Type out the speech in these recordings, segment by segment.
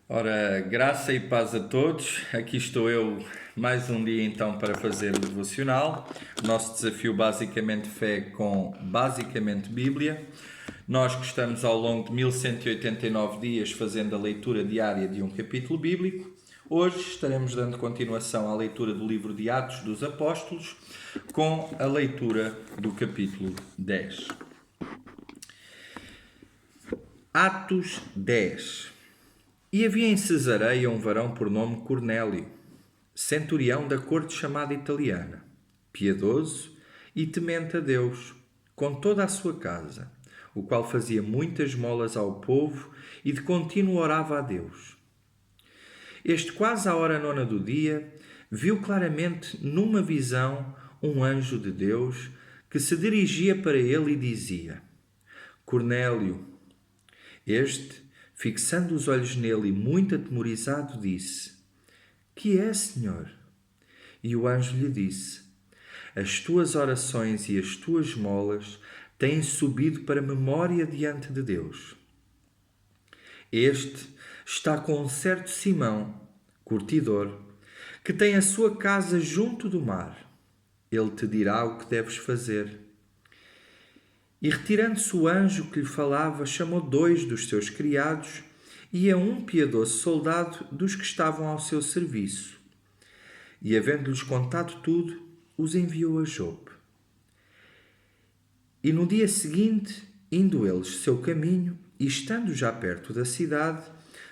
Ora, graça e paz a todos. Aqui estou eu mais um dia então para fazer o devocional. O nosso desafio basicamente fé com basicamente Bíblia. Nós que estamos ao longo de 1189 dias fazendo a leitura diária de um capítulo bíblico. Hoje estaremos dando continuação à leitura do livro de Atos dos Apóstolos com a leitura do capítulo 10. Atos 10. E havia em Cesareia um varão por nome Cornélio, centurião da corte chamada italiana, piedoso e temente a Deus, com toda a sua casa, o qual fazia muitas molas ao povo e de contínuo orava a Deus. Este, quase à hora nona do dia, viu claramente numa visão um anjo de Deus que se dirigia para ele e dizia: Cornélio. Este, fixando os olhos nele e muito atemorizado, disse: Que é, Senhor? E o anjo lhe disse: As tuas orações e as tuas molas têm subido para memória diante de Deus. Este está com um certo Simão, curtidor, que tem a sua casa junto do mar. Ele te dirá o que deves fazer. E retirando-se o anjo que lhe falava, chamou 2 dos seus criados e a um piedoso soldado dos que estavam ao seu serviço. E, havendo-lhes contado tudo, os enviou a Jope. E no dia seguinte, indo eles seu caminho, e estando já perto da cidade,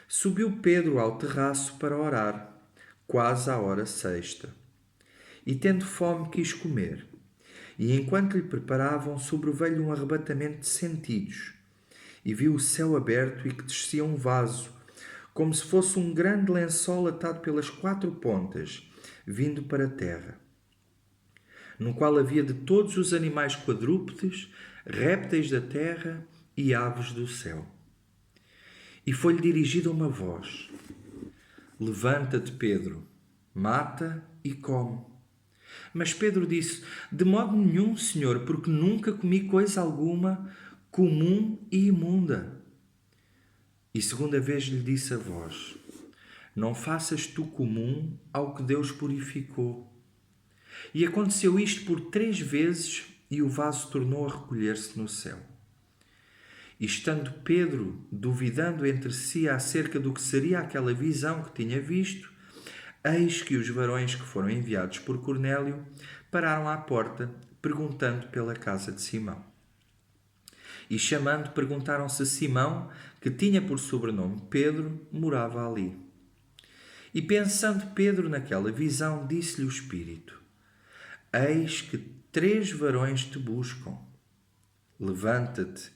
subiu Pedro ao terraço para orar, quase à hora sexta. E tendo fome, quis comer. E enquanto lhe preparavam, sobreveio-lhe um arrebatamento de sentidos, e viu o céu aberto e que descia um vaso, como se fosse um grande lençol atado pelas 4 pontas, vindo para a terra, no qual havia de todos os animais quadrúpedes, répteis da terra e aves do céu. E foi-lhe dirigida uma voz: Levanta-te, Pedro, mata e come. Mas Pedro disse: De modo nenhum, Senhor, porque nunca comi coisa alguma comum e imunda. E segunda vez lhe disse a voz: Não faças tu comum ao que Deus purificou. E aconteceu isto por 3 vezes, e o vaso tornou a recolher-se no céu. E estando Pedro duvidando entre si acerca do que seria aquela visão que tinha visto, eis que os varões que foram enviados por Cornélio pararam à porta, perguntando pela casa de Simão. E chamando, perguntaram se Simão, que tinha por sobrenome Pedro, morava ali. E pensando Pedro naquela visão, disse-lhe o Espírito: Eis que 3 varões te buscam. Levanta-te,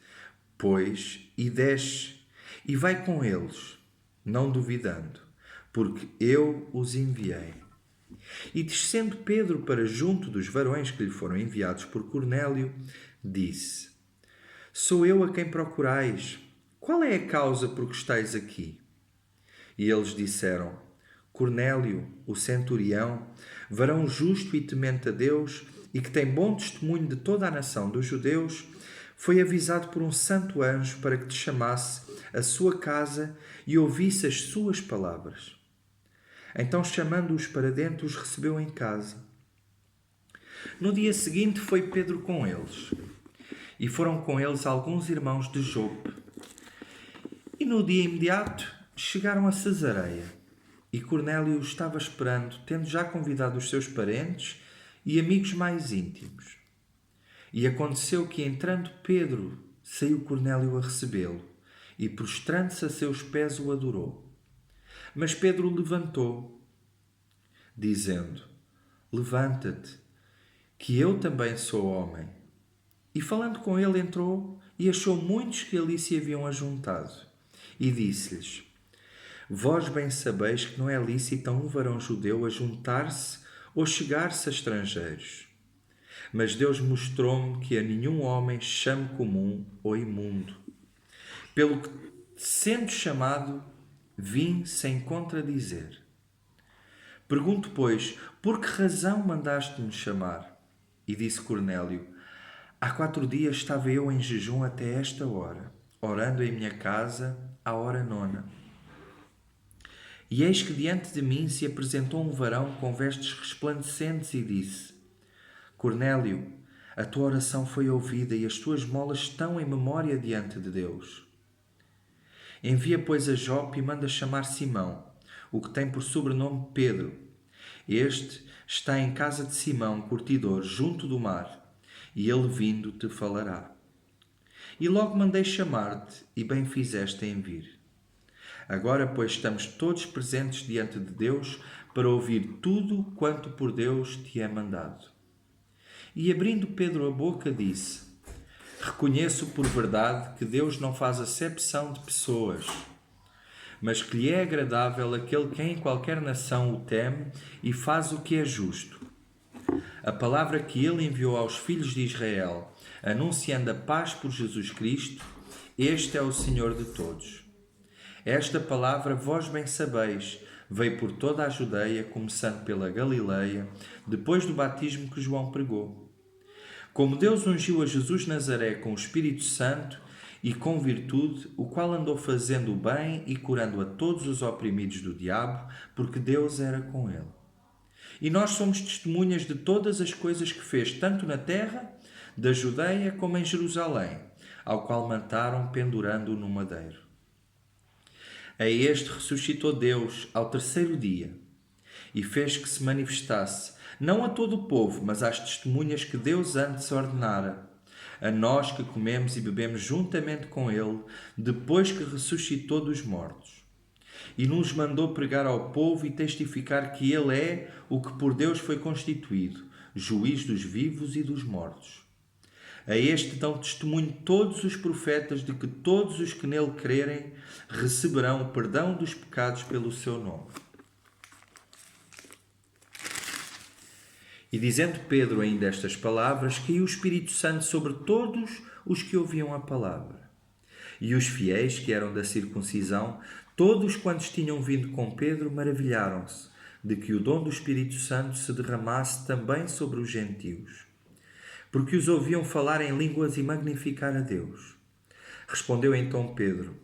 pois, e desce, e vai com eles, não duvidando, porque eu os enviei. E descendo Pedro para junto dos varões que lhe foram enviados por Cornélio, disse: Sou eu a quem procurais. Qual é a causa por que estáis aqui? E eles disseram: Cornélio, o centurião, varão justo e temente a Deus, e que tem bom testemunho de toda a nação dos judeus, foi avisado por um santo anjo para que te chamasse à sua casa e ouvisse as suas palavras. Então, chamando-os para dentro, os recebeu em casa. No dia seguinte foi Pedro com eles, e foram com eles alguns irmãos de Jope. E no dia imediato chegaram a Cesareia, e Cornélio estava esperando, tendo já convidado os seus parentes e amigos mais íntimos. E aconteceu que, entrando Pedro, saiu Cornélio a recebê-lo, e prostrando-se a seus pés o adorou. Mas Pedro o levantou, dizendo: Levanta-te, que eu também sou homem. E falando com ele, entrou e achou muitos que ali se haviam ajuntado. E disse-lhes: Vós bem sabeis que não é lícito a um varão judeu ajuntar-se ou chegar-se a estrangeiros. Mas Deus mostrou-me que a nenhum homem chame comum ou imundo. Pelo que, sendo chamado, vim sem contradizer. Pergunto, pois, por que razão mandaste-me chamar? E disse Cornélio: Há 4 dias estava eu em jejum até esta hora, orando em minha casa à hora nona. E eis que diante de mim se apresentou um varão com vestes resplandecentes e disse: Cornélio, a tua oração foi ouvida e as tuas esmolas estão em memória diante de Deus. Envia, pois, a Jope e manda chamar Simão, o que tem por sobrenome Pedro. Este está em casa de Simão, curtidor, junto do mar, e ele vindo te falará. E logo mandei chamar-te, e bem fizeste em vir. Agora, pois, estamos todos presentes diante de Deus para ouvir tudo quanto por Deus te é mandado. E abrindo Pedro a boca, disse: Reconheço por verdade que Deus não faz acepção de pessoas, mas que lhe é agradável aquele que em qualquer nação o teme e faz o que é justo. A palavra que ele enviou aos filhos de Israel, anunciando a paz por Jesus Cristo, este é o Senhor de todos. Esta palavra, vós bem sabeis, veio por toda a Judeia, começando pela Galileia, depois do batismo que João pregou. Como Deus ungiu a Jesus Nazaré com o Espírito Santo e com virtude, o qual andou fazendo o bem e curando a todos os oprimidos do diabo, porque Deus era com ele. E nós somos testemunhas de todas as coisas que fez, tanto na terra, da Judeia, como em Jerusalém, ao qual mataram pendurando-o no madeiro. A este ressuscitou Deus ao terceiro dia e fez que se manifestasse, não a todo o povo, mas às testemunhas que Deus antes ordenara, a nós que comemos e bebemos juntamente com ele, depois que ressuscitou dos mortos. E nos mandou pregar ao povo e testificar que ele é o que por Deus foi constituído, juiz dos vivos e dos mortos. A este dão testemunho todos os profetas de que todos os que nele crerem receberão o perdão dos pecados pelo seu nome. E dizendo Pedro ainda estas palavras, caiu o Espírito Santo sobre todos os que ouviam a palavra. E os fiéis, que eram da circuncisão, todos quantos tinham vindo com Pedro, maravilharam-se de que o dom do Espírito Santo se derramasse também sobre os gentios, porque os ouviam falar em línguas e magnificar a Deus. Respondeu então Pedro: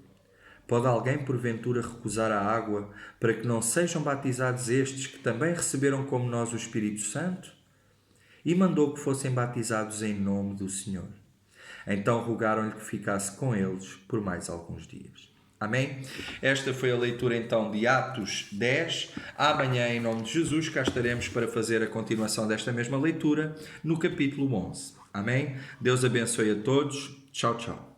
Pode alguém porventura recusar a água para que não sejam batizados estes que também receberam como nós o Espírito Santo? E mandou que fossem batizados em nome do Senhor. Então rogaram-lhe que ficasse com eles por mais alguns dias. Amém? Esta foi a leitura então de Atos 10. Amanhã, em nome de Jesus, cá estaremos para fazer a continuação desta mesma leitura no capítulo 11. Amém? Deus abençoe a todos. Tchau, tchau.